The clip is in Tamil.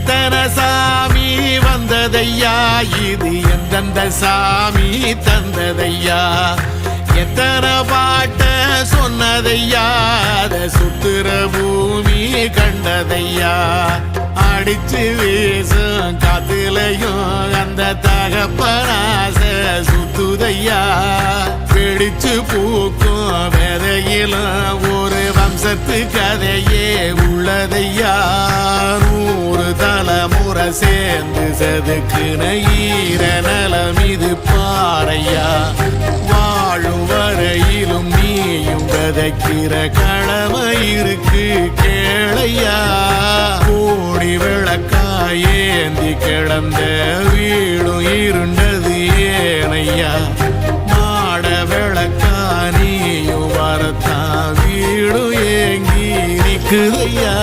எத்தனை சாமி வந்ததையா, இது எந்தெந்த சாமி தந்ததையா, எத்தனை பாட்ட சொன்னதையா, அத சுத்துற பூமி கண்டதையா, அடிச்சு வீசும் காத்துலையும் அந்த தகப்பனாச சுத்துதையா, பிடிச்சு பூக்கும் விதையிலும் ஒரு வம்சத்து கதையே உள்ளதையா, 100 தலைமுறை சேர்ந்து செதுக்குன ஈர நலம் இது பாறையா, வாழும் வரையிலும் நீயும் விதைக்கிற கடமை இருக்கு கேளையா, கோடி விளக்காயேந்தி கிடந்த வீடும் இருண்டது ஏனையா, மாட விளக்கா நீயும் வரத்தான் வீடும் ஏங்கி நிற்குதையா.